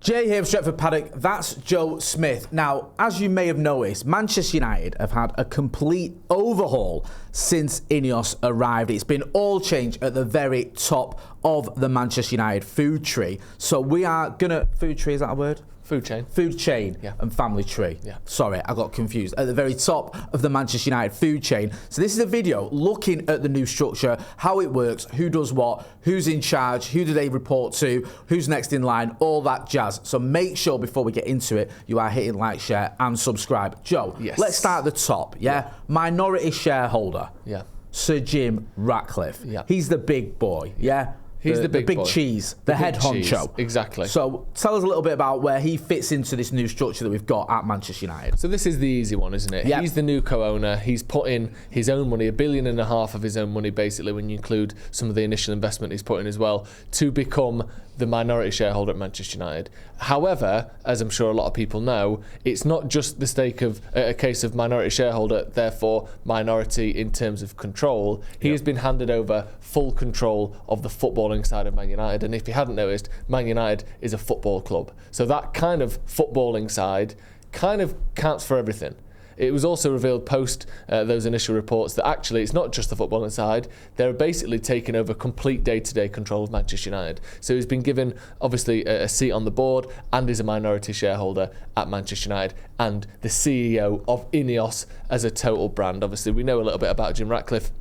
Jay here from Stretford Paddock, that's Joe Smith. Now, as you may have noticed, Manchester United have had a complete overhaul since Ineos arrived. It's been all changed at the very top of the Manchester United food tree. So we are gonna, food tree, is that a word? Food chain. Food chain, yeah. And family tree. Yeah. Sorry, I got confused. At the very top of the Manchester United food chain. So this is a video looking at the new structure, how it works, who does what, who's in charge, who do they report to, who's next in line, all that jazz. So make sure before we get into it, you are hitting like, share and subscribe. Joe, yes. Let's start at the top, yeah? Minority shareholder, yeah. Sir Jim Ratcliffe. Yeah. He's the big boy, yeah? He's the big big boy. cheese, the head honcho. Exactly. So tell us a little bit about where he fits into this new structure that we've got at Manchester United. So this is the easy one, isn't it? Yep. He's the new co-owner. He's put in his own money, $1.5 billion of his own money, basically, when you include some of the initial investment he's put in as well, to become the minority shareholder at Manchester United. However, as I'm sure a lot of people know, it's not just the stake of a case of minority shareholder, therefore minority in terms of control. He has been handed over full control of the footballing side of Man United. And if you hadn't noticed, Man United is a football club. So that kind of footballing side kind of counts for everything. It was also revealed post those initial reports that actually it's not just the footballing side. They're basically taking over complete day-to-day control of Manchester United. So he's been given, obviously, a seat on the board and is a minority shareholder at Manchester United and the CEO of Ineos as a total brand. Obviously, we know a little bit about Jim Ratcliffe.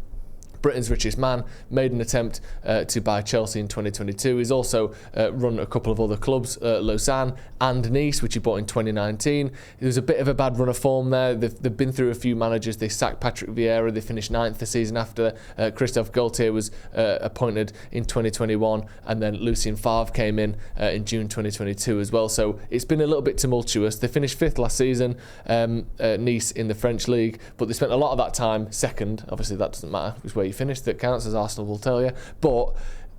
Britain's richest man, made an attempt to buy Chelsea in 2022. He's also run a couple of other clubs, Lausanne and Nice, which he bought in 2019. There was a bit of a bad run of form there. They've been through a few managers. They sacked Patrick Vieira. They finished 9th the season after. Christophe Gaultier was appointed in 2021, and then Lucien Favre came in June 2022 as well. So it's been a little bit tumultuous. They finished 5th last season, Nice in the French league, but they spent a lot of that time second. Obviously, that doesn't matter. It's where you finish that counts, as Arsenal will tell you, but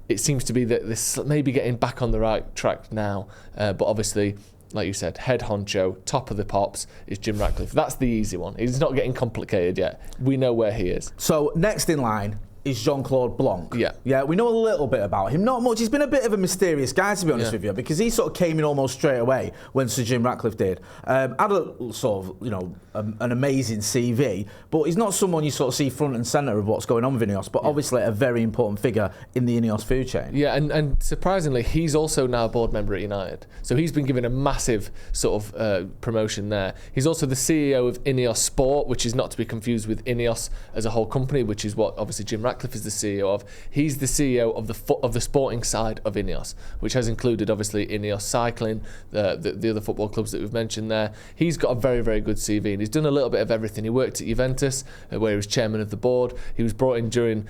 it seems to be that this may be getting back on the right track now, but obviously, like you said, head honcho, top of the pops is Jim Ratcliffe. That's the easy one. He's not getting complicated yet. We know where he is. So next in line is Jean-Claude Blanc. Yeah, we know a little bit about him, not much. He's been a bit of a mysterious guy, to be honest with you, because he sort of came in almost straight away when Sir Jim Ratcliffe did. Had a sort of, an amazing CV, but he's not someone you sort of see front and centre of what's going on with Ineos, but obviously a very important figure in the Ineos food chain. Yeah, and surprisingly, he's also now a board member at United. So he's been given a massive sort of promotion there. He's also the CEO of Ineos Sport, which is not to be confused with Ineos as a whole company, which is what obviously Jim Ratcliffe is the CEO of. He's the CEO of the sporting side of Ineos, which has included obviously Ineos Cycling, the other football clubs that we've mentioned there. He's got a very, very good CV, and he's done a little bit of everything. He worked at Juventus, where he was chairman of the board. He was brought in during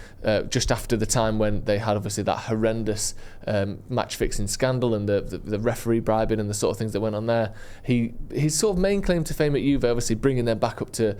just after the time when they had obviously that horrendous match fixing scandal and the referee bribing and the sort of things that went on there. His sort of main claim to fame at Juve, obviously bringing them back up to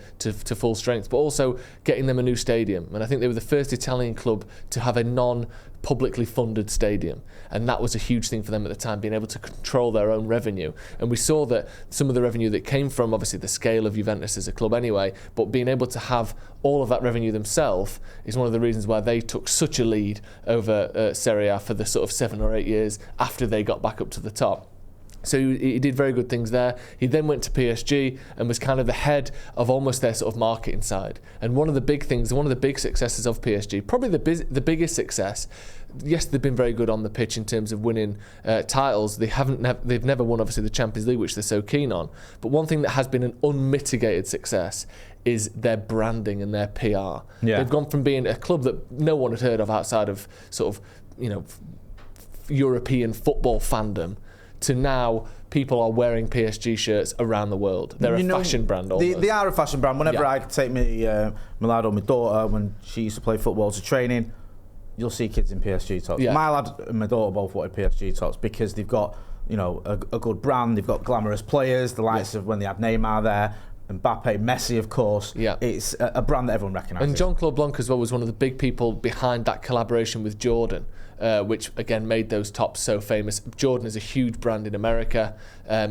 full strength, but also getting them a new stadium. And I think they were the first Italian club to have a non-publicly funded stadium, and that was a huge thing for them at the time, being able to control their own revenue. And we saw that some of the revenue that came from obviously the scale of Juventus as a club anyway, but being able to have all of that revenue themselves is one of the reasons why they took such a lead over Serie A for the sort of 7 or 8 years after they got back up to the top. So he did very good things there. He then went to PSG and was kind of the head of almost their sort of marketing side. And one of the big things, one of the big successes of PSG, probably the biggest success, yes, they've been very good on the pitch in terms of winning titles. They've never won obviously the Champions League, which they're so keen on. But one thing that has been an unmitigated success is their branding and their PR. Yeah. They've gone from being a club that no one had heard of outside of sort of European football fandom, to now people are wearing PSG shirts around the world. They're a fashion brand almost. They are a fashion brand. Whenever I take my lad or my daughter, when she used to play football to training, you'll see kids in PSG tops. Yeah. My lad and my daughter both wanted PSG tops because they've got a good brand, they've got glamorous players, the likes of when they had Neymar there, Mbappe, Messi, of course. Yeah. It's a brand that everyone recognises. And Jean-Claude Blanc as well was one of the big people behind that collaboration with Jordan, which again made those tops so famous. Jordan is a huge brand in America,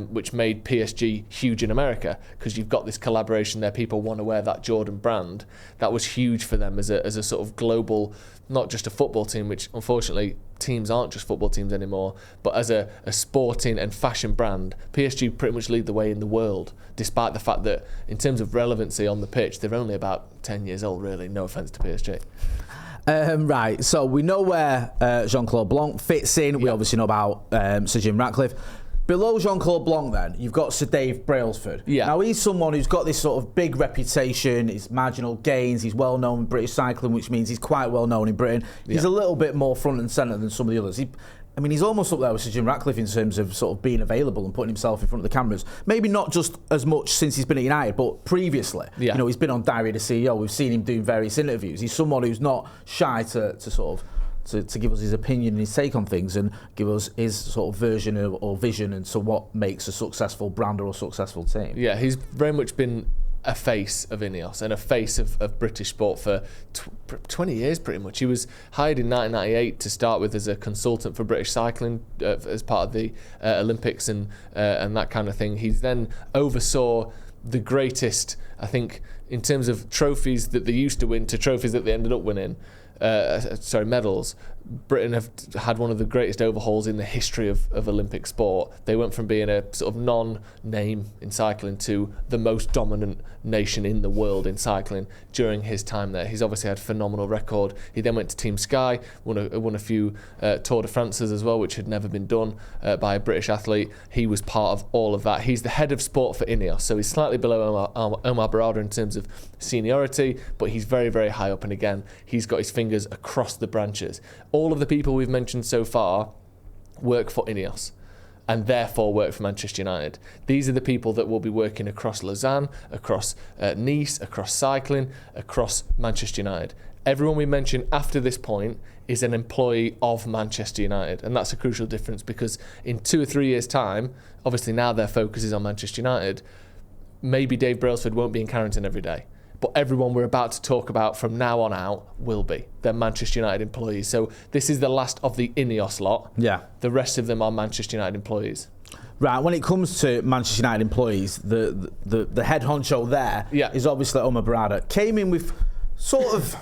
which made PSG huge in America, because you've got this collaboration there. People want to wear that Jordan brand. That was huge for them as a sort of global, not just a football team, which unfortunately teams aren't just football teams anymore, but as a sporting and fashion brand, PSG pretty much lead the way in the world, despite the fact that in terms of relevancy on the pitch, they're only about 10 years old, really. No offence to PSG. Right, so we know where Jean-Claude Blanc fits in. We obviously know about Sir Jim Ratcliffe. Below Jean-Claude Blanc then, you've got Sir Dave Brailsford. Yeah. Now he's someone who's got this sort of big reputation, his marginal gains, he's well known in British cycling, which means he's quite well known in Britain. He's a little bit more front and centre than some of the others. He's almost up there with Sir Jim Ratcliffe in terms of sort of being available and putting himself in front of the cameras. Maybe not just as much since he's been at United, but previously. Yeah. He's been on Diary of the CEO. We've seen him doing various interviews. He's someone who's not shy to give us his opinion and his take on things and give us his sort of version or vision into what makes a successful brand or a successful team. Yeah, he's very much been a face of Ineos and a face of British sport for 20 years pretty much. He was hired in 1998 to start with as a consultant for British cycling as part of the Olympics and that kind of thing. He then oversaw the greatest, I think, in terms of trophies that they used to win to trophies that they ended up winning. Medals. Britain have had one of the greatest overhauls in the history of Olympic sport. They went from being a sort of non-name in cycling to the most dominant nation in the world in cycling during his time there. He's obviously had a phenomenal record. He then went to Team Sky, won a few Tour de France's as well, which had never been done by a British athlete. He was part of all of that. He's the head of sport for Ineos, so he's slightly below Omar Berrada in terms of seniority, but he's very, very high up, and again, he's got his fingers across the branches. All of the people we've mentioned so far work for Ineos and therefore work for Manchester United. These are the people that will be working across Lausanne, across Nice, across cycling, across Manchester United. Everyone we mention after this point is an employee of Manchester United, and that's a crucial difference because in 2 or 3 years' time, obviously now their focus is on Manchester United, maybe Dave Brailsford won't be in Carrington every day. But everyone we're about to talk about from now on out will be. They're Manchester United employees. So this is the last of the Ineos lot. Yeah. The rest of them are Manchester United employees. Right, when it comes to Manchester United employees, the head honcho there is obviously Omar Berrada. Came in with sort of...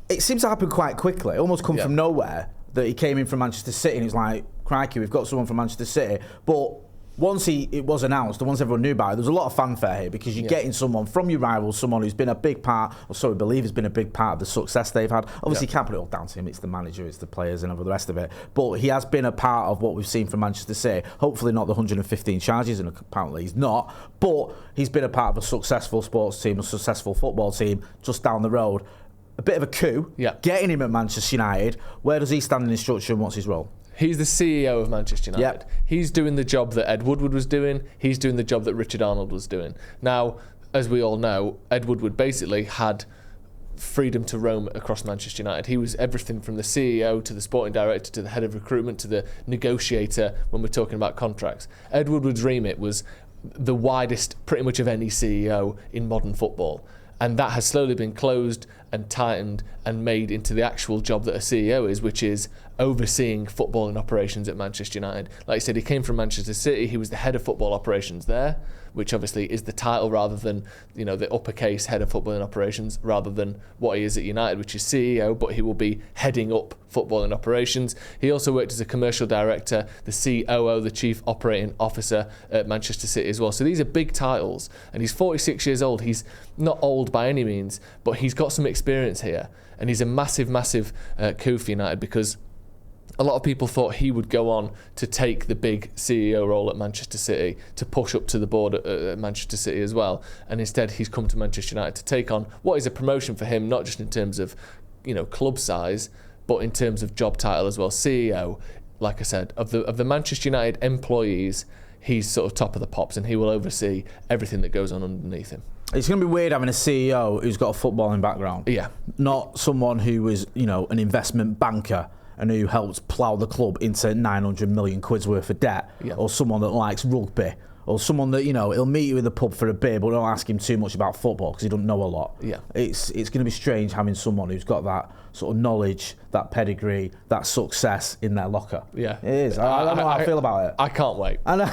It seems to happen quite quickly. It almost come from nowhere that he came in from Manchester City and he's like, crikey, we've got someone from Manchester City. But... once it was announced, and once everyone knew about it, there was a lot of fanfare here because you're getting someone from your rivals, someone who's been a big part, or so we believe has been a big part of the success they've had. Obviously, you can't put it all down to him. It's the manager, it's the players, and all the rest of it. But he has been a part of what we've seen from Manchester City. Hopefully not the 115 charges, and apparently he's not. But he's been a part of a successful sports team, a successful football team just down the road. A bit of a coup, getting him at Manchester United. Where does he stand in his structure and what's his role? He's the CEO of Manchester United. He's doing the job that Ed Woodward was doing. He's doing the job that Richard Arnold was doing. Now, as we all know, Ed Woodward basically had freedom to roam across Manchester United. He was everything from the CEO to the sporting director to the head of recruitment to the negotiator when we're talking about contracts. Ed Woodward's remit was the widest pretty much of any CEO in modern football. And that has slowly been closed and tightened and made into the actual job that a CEO is, which is overseeing footballing operations at Manchester United. Like I said, he came from Manchester City. He was the head of football operations there, which obviously is the title rather than, the uppercase head of footballing operations rather than what he is at United, which is CEO, but he will be heading up footballing operations. He also worked as a commercial director, the COO, the chief operating officer at Manchester City as well. So these are big titles, and he's 46 years old. He's not old by any means, but he's got some experience here, and he's a massive, massive coup for United because a lot of people thought he would go on to take the big CEO role at Manchester City, to push up to the board at Manchester City as well. And instead, he's come to Manchester United to take on what is a promotion for him, not just in terms of, club size, but in terms of job title as well. CEO, like I said, of the Manchester United employees, he's sort of top of the pops, and he will oversee everything that goes on underneath him. It's going to be weird having a CEO who's got a footballing background. Yeah. Not someone who was, an investment banker and who helped plough the club into 900 million quid's worth of debt, or someone that likes rugby, or someone that, he'll meet you in the pub for a beer, but don't ask him too much about football because he doesn't know a lot. Yeah. It's going to be strange having someone who's got that sort of knowledge, that pedigree, that success in their locker. Yeah. It is. I don't know how I feel about it. I can't wait. And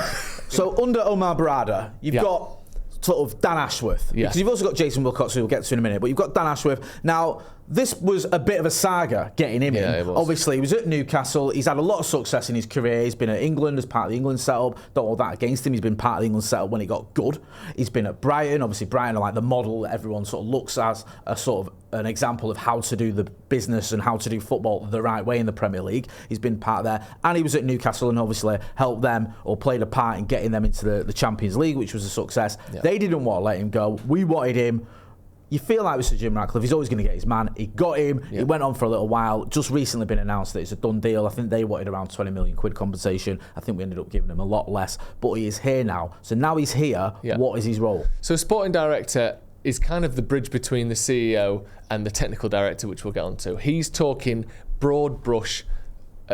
so under Omar Berrada, you've got sort of Dan Ashworth. Because you've also got Jason Wilcox, who we'll get to in a minute, but you've got Dan Ashworth. Now, This was a bit of a saga getting him in. It was. Obviously, he was at Newcastle. He's had a lot of success in his career. He's been at England as part of the England setup. Don't hold that against him. He's been part of the England setup when it got good. He's been at Brighton. Obviously, Brighton are like the model that everyone sort of looks as a sort of an example of how to do the business and how to do football the right way in the Premier League. He's been part there. And he was at Newcastle and obviously helped them or played a part in getting them into the Champions League, which was a success. Yeah. They didn't want to let him go. We wanted him. You feel like with Sir Jim Ratcliffe, he's always going to get his man. He got him. Yep. He went on for a little while. Just recently been announced that it's a done deal. I think they wanted around 20 million quid compensation. I think we ended up giving him a lot less. But he is here now. So now he's here. Yep. What is his role? So sporting director is kind of the bridge between the CEO and the technical director, which we'll get onto. He's talking broad brush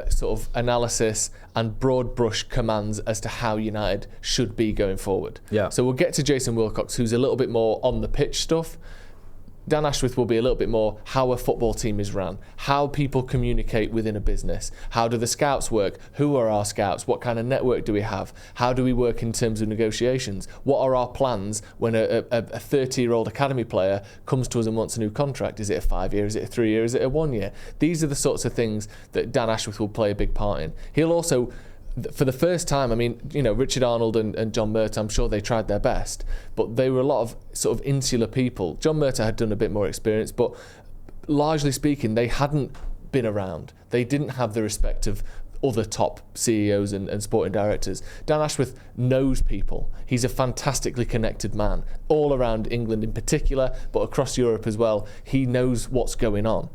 sort of analysis and broad brush commands as to how United should be going forward. Yeah. So we'll get to Jason Wilcox, who's a little bit more on the pitch stuff. Dan Ashworth will be a little bit more how a football team is run, how people communicate within a business, how do the scouts work, who are our scouts, what kind of network do we have, how do we work in terms of negotiations, what are our plans when a 30-year-old academy player comes to us and wants a new contract. Is it a 5-year, is it a 3-year, is it a 1-year? These are the sorts of things that Dan Ashworth will play a big part in. He'll also, for the first time, I mean, you know, Richard Arnold and John Murtagh, I'm sure they tried their best, but they were a lot of sort of insular people. John Murtagh had done a bit more experience, but largely speaking, they hadn't been around. They didn't have the respect of other top CEOs and sporting directors. Dan Ashworth knows people. He's a fantastically connected man, all around England in particular, but across Europe as well. He knows what's going on.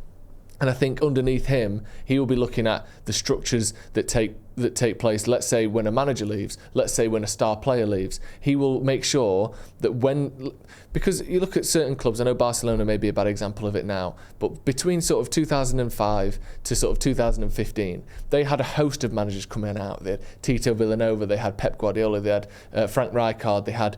And I think underneath him, he will be looking at the structures that take place, let's say when a manager leaves, let's say when a star player leaves. He will make sure that because you look at certain clubs, I know Barcelona may be a bad example of it now, but between sort of 2005 to sort of 2015, they had a host of managers coming out. They had Tito Villanova, they had Pep Guardiola, they had Frank Rijkaard, they had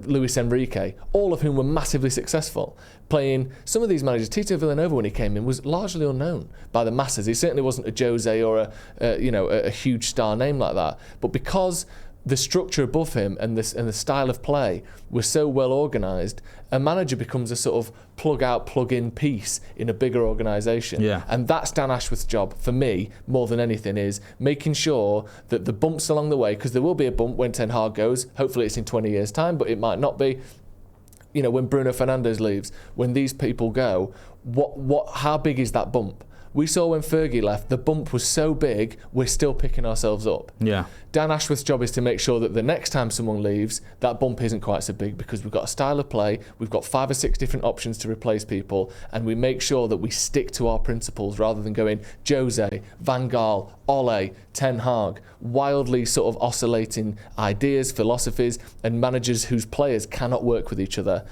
Luis Enrique, all of whom were massively successful. Playing some of these managers, Tito Villanova when he came in was largely unknown by the masses. He certainly wasn't a Jose or a huge star name like that. But because the structure above him and the style of play was so well organised, a manager becomes a sort of plug-out, plug-in piece in a bigger organisation. Yeah. And that's Dan Ashworth's job, for me, more than anything, is making sure that the bumps along the way, because there will be a bump when Ten Hag goes, hopefully it's in 20 years' time, but it might not be. You know, when Bruno Fernandes leaves, when these people go, how big is that bump? We saw when Fergie left, the bump was so big, we're still picking ourselves up. Yeah. Dan Ashworth's job is to make sure that the next time someone leaves, that bump isn't quite so big, because we've got a style of play, we've got 5 or 6 different options to replace people, and we make sure that we stick to our principles rather than going Jose, Van Gaal, Ole, Ten Hag, wildly sort of oscillating ideas, philosophies, and managers whose players cannot work with each other.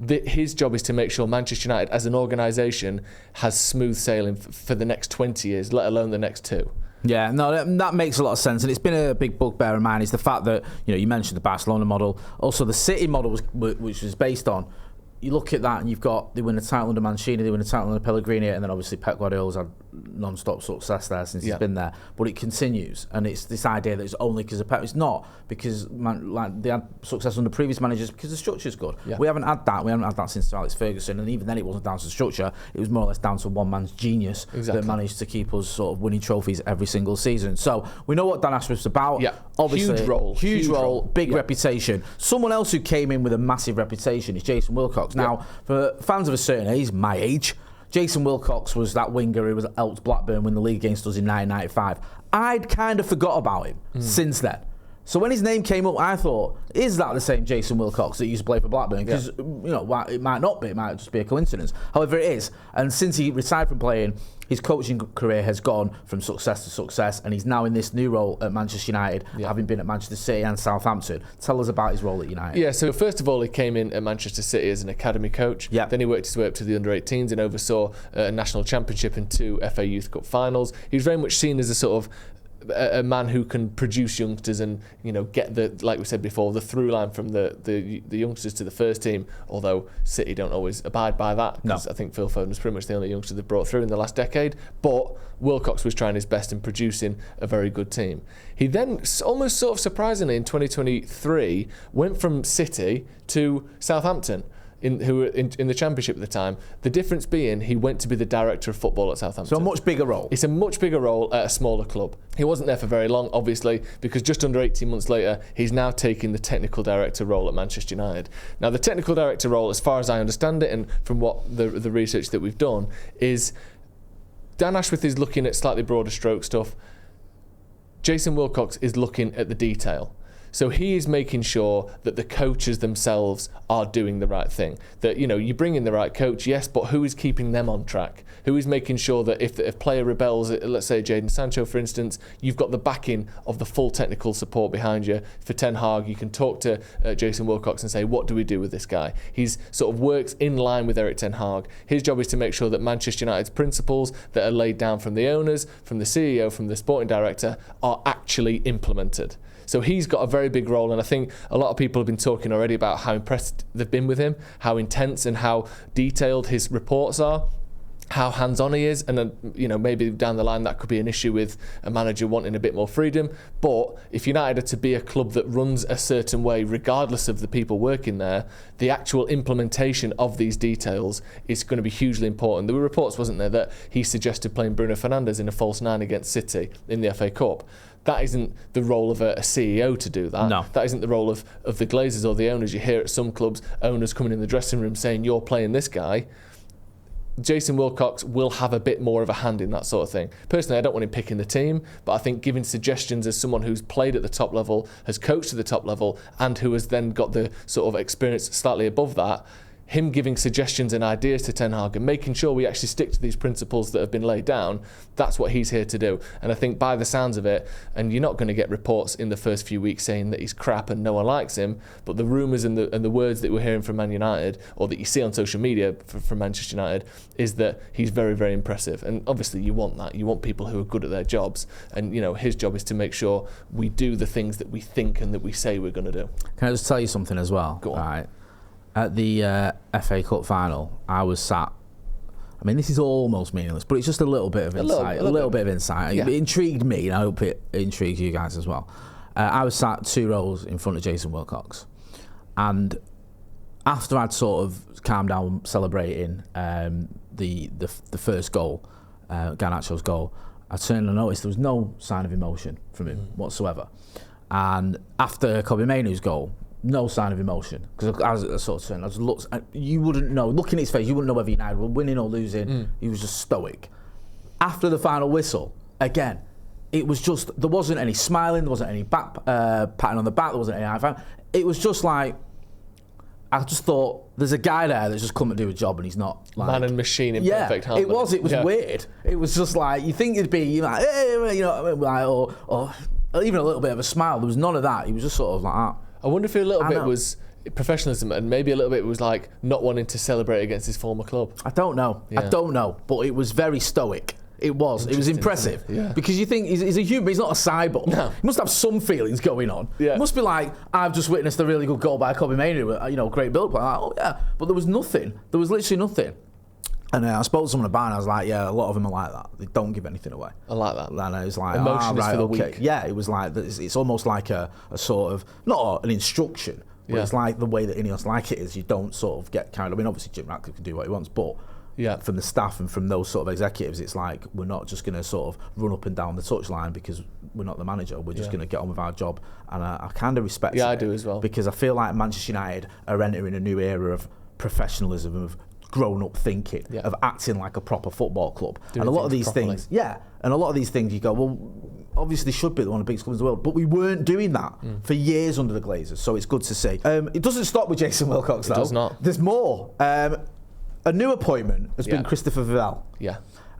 His job is to make sure Manchester United as an organisation has smooth sailing for the next 20 years, let alone the next 2. Yeah, no, that makes a lot of sense, and it's been a big bugbear of mine is the fact that, you know, you mentioned the Barcelona model, also the City model which was based on. You look at that and they win a title under Mancini, they win a title under Pellegrini, and then obviously Pep Guardiola's had non-stop success there since he's been there. But it continues, and it's this idea that it's only because of Pep. It's not, because they had success under previous managers because the structure's good. Yeah. We haven't had that. We haven't had that since Alex Ferguson, and even then it wasn't down to the structure. It was more or less down to one man's genius that managed to keep us sort of winning trophies every single season. So we know what Dan Ashworth's about. Yeah. Obviously, huge role, big yeah. reputation. Someone else who came in with a massive reputation is Jason Wilcox. Now, for fans of a certain age, my age, Jason Wilcox was that winger who helped Blackburn win the league against us in 1995. I'd kind of forgot about him since then. So when his name came up, I thought, is that the same Jason Wilcox that used to play for Blackburn? Because, you know, it might not be, it might just be a coincidence. However, it is. And since he retired from playing, his coaching career has gone from success to success, and he's now in this new role at Manchester United, having been at Manchester City and Southampton. Tell us about his role at United. Yeah, so first of all, he came in at Manchester City as an academy coach. Yeah. Then he worked his way up to the under-18s and oversaw a national championship and 2 FA Youth Cup finals. He was very much seen as a sort of a man who can produce youngsters and, you know, get the, like we said before, the through line from the youngsters to the first team, although City don't always abide by that, because I think Phil Foden was pretty much the only youngster they brought through in the last decade. But Wilcox was trying his best in producing a very good team. He then, almost sort of surprisingly, in 2023 went from City to Southampton. who were in the Championship at the time. The difference being he went to be the director of football at Southampton. So a much bigger role. It's a much bigger role at a smaller club. He wasn't there for very long, obviously, because just under 18 months later, he's now taking the technical director role at Manchester United. Now, the technical director role, as far as I understand it, and from what the research that we've done, is Dan Ashworth is looking at slightly broader stroke stuff. Jason Wilcox is looking at the detail. So he is making sure that the coaches themselves are doing the right thing. That, you bring in the right coach, yes, but who is keeping them on track? Who is making sure that if a player rebels, let's say Jadon Sancho, for instance, you've got the backing of the full technical support behind you. For Ten Hag, you can talk to Jason Wilcox and say, what do we do with this guy? He's sort of works in line with Eric Ten Hag. His job is to make sure that Manchester United's principles that are laid down from the owners, from the CEO, from the sporting director, are actually implemented. So he's got a very big role, and I think a lot of people have been talking already about how impressed they've been with him, how intense and how detailed his reports are, how hands-on he is, and then, maybe down the line that could be an issue with a manager wanting a bit more freedom. But if United are to be a club that runs a certain way, regardless of the people working there, the actual implementation of these details is going to be hugely important. There were reports, wasn't there, that he suggested playing Bruno Fernandes in a false nine against City in the FA Cup. That isn't the role of a CEO to do that. No. That isn't the role of the Glazers or the owners. You hear at some clubs, owners coming in the dressing room saying, you're playing this guy. Jason Wilcox will have a bit more of a hand in that sort of thing. Personally, I don't want him picking the team, but I think giving suggestions as someone who's played at the top level, has coached at the top level, and who has then got the sort of experience slightly above that, him giving suggestions and ideas to Ten Hag and making sure we actually stick to these principles that have been laid down, that's what he's here to do. And I think by the sounds of it, and you're not going to get reports in the first few weeks saying that he's crap and no one likes him, but the rumours and the words that we're hearing from Man United, or that you see on social media from Manchester United, is that he's very, very impressive. And obviously you want that. You want people who are good at their jobs. And, his job is to make sure we do the things that we think and that we say we're going to do. Can I just tell you something as well? Go on. All right. At the FA Cup final, I was sat. I mean, this is almost meaningless, but it's just a little bit of insight. A little bit of insight. Yeah. It intrigued me, and I hope it intrigues you guys as well. I was sat 2 rows in front of Jason Wilcox, and after I'd sort of calmed down celebrating the first goal, Garnacho's goal, I turned and noticed there was no sign of emotion from him whatsoever. And after Kobbie Mainoo's goal, no sign of emotion, because I sort of turned, I just looked, you wouldn't know, looking at his face, you wouldn't know whether United were winning or losing. He was just stoic. After the final whistle, again, it was just, there wasn't any smiling, there wasn't any back patting on the back, there wasn't any high five. It was just like, I just thought, there's a guy there that's just come to do a job and he's not like... Man and machine in perfect harmony. It was weird. It was just like, you think it'd be, like, hey, or even a little bit of a smile. There was none of that. He was just sort of like that. I wonder if a little bit was professionalism, and maybe a little bit was like not wanting to celebrate against his former club. I don't know. Yeah. I don't know. But it was very stoic. It was impressive. Yeah. Because you think he's a human, he's not a cyborg. No. He must have some feelings going on. Yeah. It must be like, I've just witnessed a really good goal by Kobbie Mainoo, great build. Like, oh yeah. But there was nothing. There was literally nothing. And I spoke to someone about it, and I was like, yeah, a lot of them are like that. They don't give anything away. I like that. And it was like, emotion is for the weak. Yeah, it was like, it's almost like a sort of, not an instruction, but it's like the way that Ineos like it is. You don't sort of get carried. I mean, obviously Jim Ratcliffe can do what he wants, but from the staff and from those sort of executives, it's like, we're not just going to sort of run up and down the touchline because we're not the manager. We're just going to get on with our job. And I kind of respect it. Yeah, I do as well. Because I feel like Manchester United are entering a new era of professionalism, of grown-up thinking, of acting like a proper football club. And a lot of these things, and a lot of these things you go, well, obviously should be one of the biggest clubs in the world, but we weren't doing that for years under the Glazers, so it's good to see. It doesn't stop with Jason Wilcox, though. It does not. There's more. A new appointment has been Christopher Vivell. Yeah.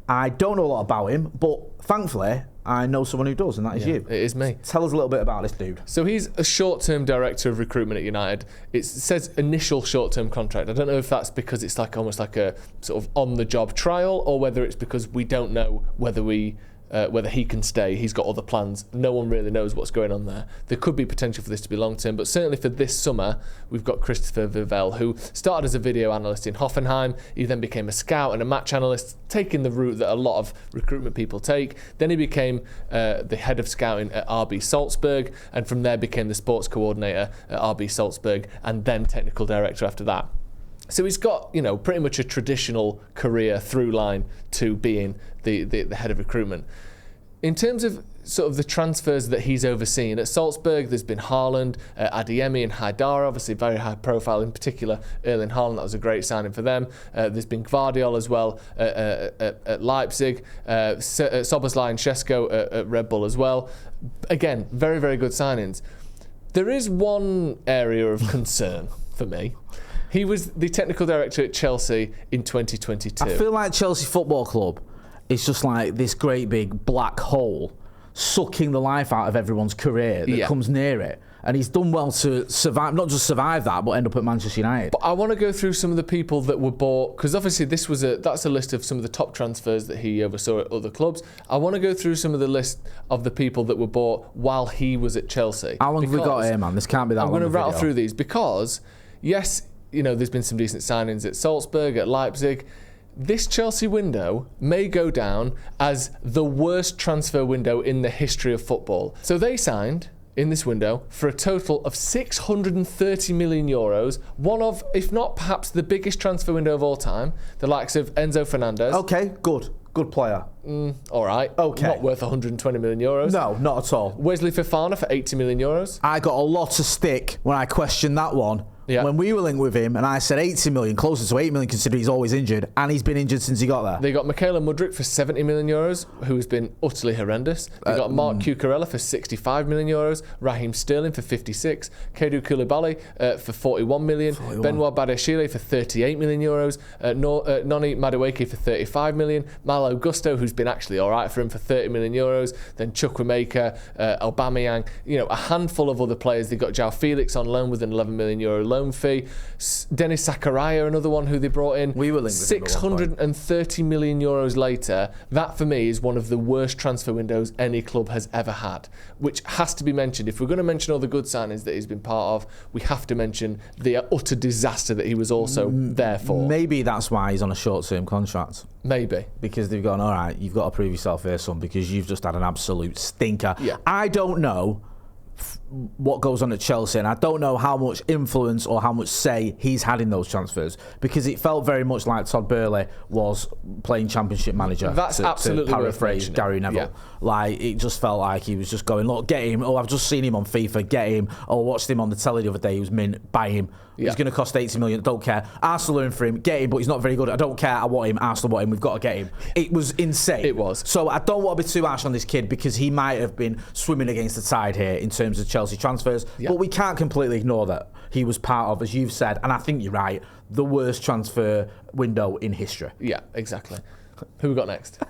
I don't know a lot about him, but thankfully, I know someone who does, and that is you. It is me. Tell us a little bit about this dude. So he's a short-term director of recruitment at United. It says initial short-term contract. I don't know if that's because it's like almost like a sort of on-the-job trial, or whether it's because we don't know whether he can stay. He's got other plans. No one really knows what's going on there. There could be potential for this to be long-term, but certainly for this summer, we've got Christopher Vivell, who started as a video analyst in Hoffenheim. He then became a scout and a match analyst, taking the route that a lot of recruitment people take. Then he became the head of scouting at RB Salzburg, and from there became the sports coordinator at RB Salzburg, and then technical director after that. So he's got, pretty much a traditional career through line to being the head of recruitment. In terms of sort of the transfers that he's overseen, at Salzburg there's been Haaland, Adeyemi and Haidar, obviously very high profile, in particular Erling Haaland, that was a great signing for them. There's been Gvardiol as well at Leipzig, Szoboszlai and Šeško at Red Bull as well. Again, very, very good signings. There is one area of concern for me. He was the technical director at Chelsea in 2022. I feel like Chelsea Football Club is just like this great big black hole sucking the life out of everyone's career that comes near it. And he's done well to survive, not just survive that, but end up at Manchester United. But I want to go through some of the people that were bought, because obviously that's a list of some of the top transfers that he oversaw at other clubs. I want to go through some of the list of the people that were bought while he was at Chelsea. How long have we got here, man? This can't be that long. I'm going to rattle through these because, yes, there's been some decent signings at Salzburg, at Leipzig. This Chelsea window may go down as the worst transfer window in the history of football. So they signed in this window for a total of €630 million, one of, if not perhaps the biggest transfer window of all time, the likes of Enzo Fernandez. Okay, good player. All right. Okay. Not worth €120 million. No, not at all. Wesley Fofana for €80 million. I got a lot of stick when I questioned that one. Yeah. When we were linked with him, and I said 80 million, closer to 8 million, considering he's always injured, and he's been injured since he got there. They got Michaela Mudryk for €70 million, who has been utterly horrendous. They got Mark Cucurella for €65 million, Raheem Sterling for 56, Kedu Koulibaly for 41 million, Benoit Badiashile for 38 million euros, Noni Madueke for 35 million, Malo Gusto, who's been actually all right for him, for 30 million euros, then Chukwuemeka, Aubameyang, a handful of other players. They got João Felix on loan with an €11 million loan fee. Denis Zakaria, another one who they brought in. We were linked with him €630 million later. That for me is one of the worst transfer windows any club has ever had, which has to be mentioned. If we're going to mention all the good signings that he's been part of, we have to mention the utter disaster that he was also there for. Maybe that's why he's on a short-term contract. Maybe. Because they've gone, all right, you've got to prove yourself here, son, because you've just had an absolute stinker. Yeah. I don't know what goes on at Chelsea, and I don't know how much influence or how much say he's had in those transfers, because it felt very much like Todd Boehly was playing Championship manager. That's absolutely to paraphrase Gary Neville. Yeah. Like, it just felt like he was just going, look, get him. Oh, I've just seen him on FIFA, get him. Oh, I watched him on the telly the other day, he was mint, buy him. Yeah. He's going to cost 80 million, don't care. Arsenal are in for him, get him, but he's not very good. I don't care, I want him, Arsenal want him, we've got to get him. It was insane. It was. So I don't want to be too harsh on this kid, because he might have been swimming against the tide here in terms of Chelsea transfers. Yeah. But we can't completely ignore that he was part of, as you've said, and I think you're right, the worst transfer window in history. Yeah, exactly. Who we got next?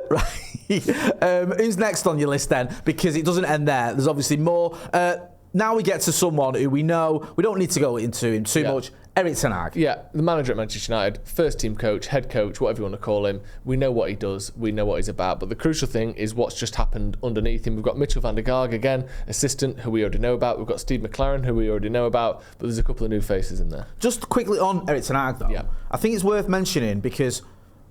Right. Who's next on your list then? Because it doesn't end there. There's obviously more. Now we get to someone who we know, we don't need to go into him too much. Erik ten Hag. Yeah, the manager at Manchester United, first team coach, head coach, whatever you want to call him. We know what he does, we know what he's about, but the crucial thing is what's just happened underneath him. We've got Mitchell van der Gaag again, assistant, who we already know about. We've got Steve McLaren, who we already know about, but there's a couple of new faces in there. Just quickly on Erik ten Hag, though, I think it's worth mentioning, because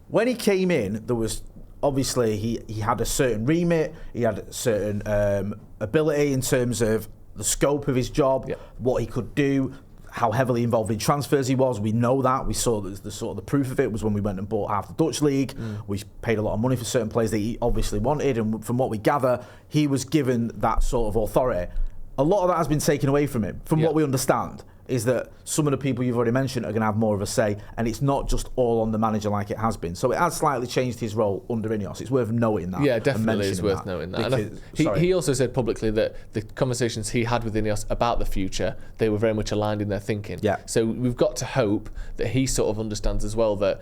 when he came in, there was obviously he had a certain remit, he had a certain ability in terms of the scope of his job, what he could do, how heavily involved in transfers he was. We know that. We saw the sort of the proof of it was when we went and bought half the Dutch league. We paid a lot of money for certain players that he obviously wanted, and from what we gather, he was given that sort of authority. A lot of that has been taken away from him, from what we understand, is that some of the people you've already mentioned are going to have more of a say, and it's not just all on the manager like it has been. So it has slightly changed his role under Ineos. It's worth noting that. Yeah, definitely is worth noting that. And he also said publicly that the conversations he had with Ineos about the future, they were very much aligned in their thinking. Yeah. So we've got to hope that he sort of understands as well that,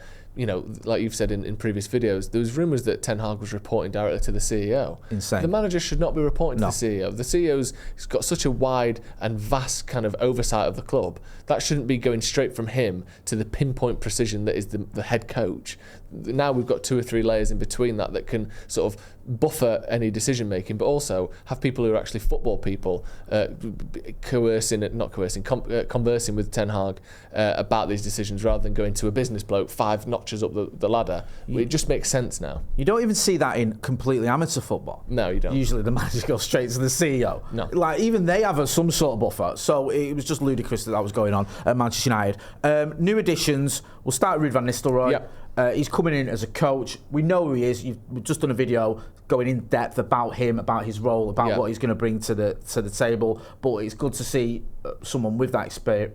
like you've said in previous videos, there was rumours that Ten Hag was reporting directly to the CEO. Insane. The manager should not be reporting to the CEO. The CEO's got such a wide and vast kind of oversight of the club. That shouldn't be going straight from him to the pinpoint precision that is the head coach. now we've got 2 or 3 layers in between that can sort of buffer any decision making, but also have people who are actually football people conversing with Ten Hag about these decisions, rather than going to a business bloke 5 notches up the ladder. It just makes sense now. You don't even see that in completely amateur football. No, you don't. Usually the manager goes straight to the CEO. No. Like, even they have some sort of buffer. So it was just ludicrous that was going on at Manchester United. New additions. We'll start with Van Nistelrooy. Yep. He's coming in as a coach. We know who he is. We've just done a video going in depth about him, about his role, about what he's going to bring to the table. But it's good to see someone with that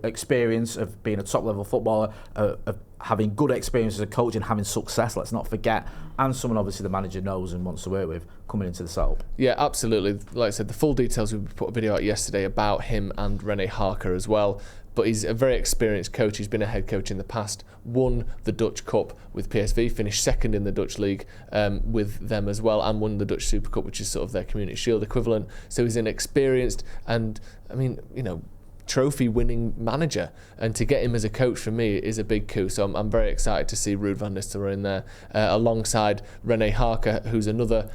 experience of being a top-level footballer, of having good experience as a coach and having success, let's not forget, and someone obviously the manager knows and wants to work with coming into the setup. Yeah, absolutely. Like I said, the full details, we put a video out yesterday about him and Rene Hake as well. But he's a very experienced coach. He's been a head coach in the past, won the Dutch Cup with PSV, finished second in the Dutch League with them as well, and won the Dutch Super Cup, which is sort of their Community Shield equivalent. So he's an experienced and, trophy-winning manager, and to get him as a coach for me is a big coup. So I'm very excited to see Ruud van Nistelrooy in there alongside Rene Hake, who's another.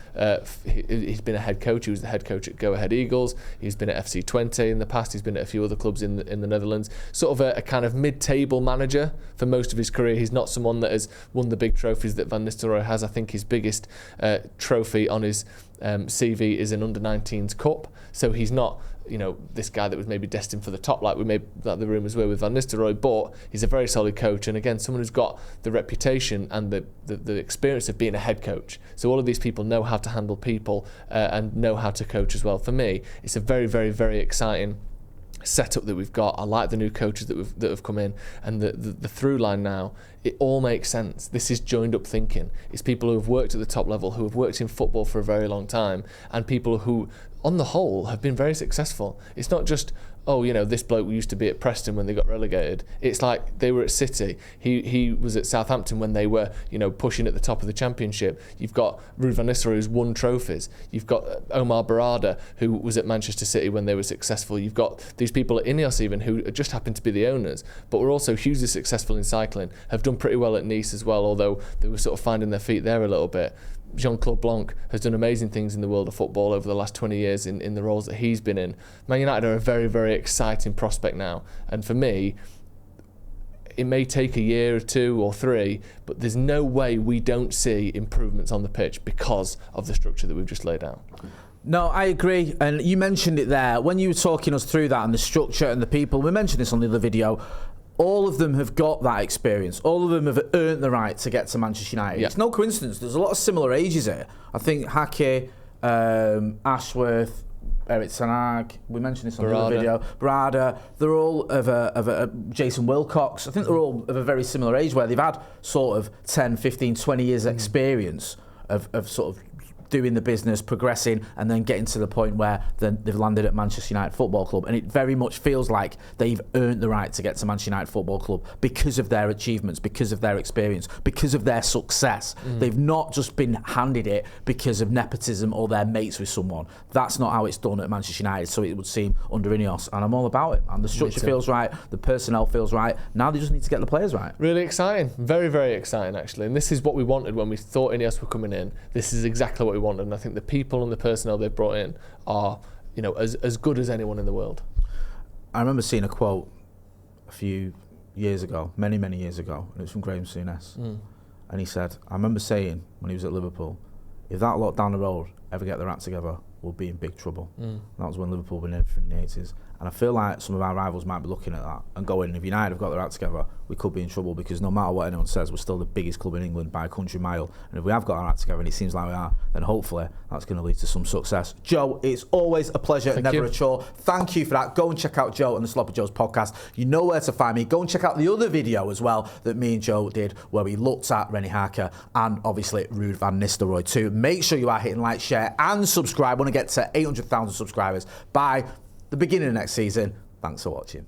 He's been a head coach. He was the head coach at Go Ahead Eagles. He's been at FC Twente in the past. He's been at a few other clubs in the Netherlands. Sort of a kind of mid-table manager for most of his career. He's not someone that has won the big trophies that Van Nistelrooy has. I think his biggest trophy on his CV is an under-19s cup. So he's not, this guy that was maybe destined for the top, like the rumours were with Van Nistelrooy, but he's a very solid coach, and again, someone who's got the reputation and the experience of being a head coach. So all of these people know how to handle people and know how to coach as well. For me, it's a very, very, very exciting setup that we've got. I like the new coaches that have come in, and the through line now, it all makes sense. This is joined up thinking. It's people who have worked at the top level, who have worked in football for a very long time, and people who, on the whole, have been very successful. It's not just, this bloke used to be at Preston when they got relegated. It's like they were at City. He was at Southampton when they were, pushing at the top of the Championship. You've got Ruud van Nistelrooy, who's won trophies. You've got Omar Berrada, who was at Manchester City when they were successful. You've got these people at Ineos even, who just happen to be the owners, but were also hugely successful in cycling, have done pretty well at Nice as well, although they were sort of finding their feet there a little bit. Jean-Claude Blanc has done amazing things in the world of football over the last 20 years in the roles that he's been in. Man United are a very, very exciting prospect now. And for me, it may take a year or 2 or 3, but there's no way we don't see improvements on the pitch because of the structure that we've just laid out. No, I agree. And you mentioned it there. When you were talking us through that and the structure and the people, we mentioned this on the other video, all of them have got that experience. All of them have earned the right to get to Manchester United. Yeah. It's no coincidence. There's a lot of similar ages here. I think Hake, Ashworth, Eric Ten Hag, we mentioned this on the other video, Berrada, they're all of a Jason Wilcox. I think they're all of a very similar age where they've had sort of 10, 15, 20 years experience of sort of doing the business, progressing, and then getting to the point where they've landed at Manchester United Football Club. And it very much feels like they've earned the right to get to Manchester United Football Club because of their achievements, because of their experience, because of their success. They've not just been handed it because of nepotism or their mates with someone. That's not how it's done at Manchester United, so it would seem under Ineos. And I'm all about it. And the structure feels right, the personnel feels right. Now they just need to get the players right. Really exciting. Very, very exciting, actually. And this is what we wanted when we thought Ineos were coming in. This is exactly what we wanted, and I think the people and the personnel they've brought in are, as good as anyone in the world. I remember seeing a quote a few years ago, many years ago, and it was from Graham Souness. And he said, I remember saying when he was at Liverpool, if that lot down the road ever get their act together, we'll be in big trouble. That was when Liverpool were in everything in the 80s. And I feel like some of our rivals might be looking at that and going, if United have got their act together, we could be in trouble, because no matter what anyone says, we're still the biggest club in England by a country mile. And if we have got our act together, and it seems like we are, then hopefully that's going to lead to some success. Joe, it's always a pleasure, never a chore. Thank you for that. Go and check out Joe and the Sloppy Joe's podcast. You know where to find me. Go and check out the other video as well that me and Joe did, where we looked at Rene Hake and obviously Ruud van Nistelrooy too. Make sure you are hitting like, share and subscribe. I want to get to 800,000 subscribers by the beginning of next season. Thanks for watching.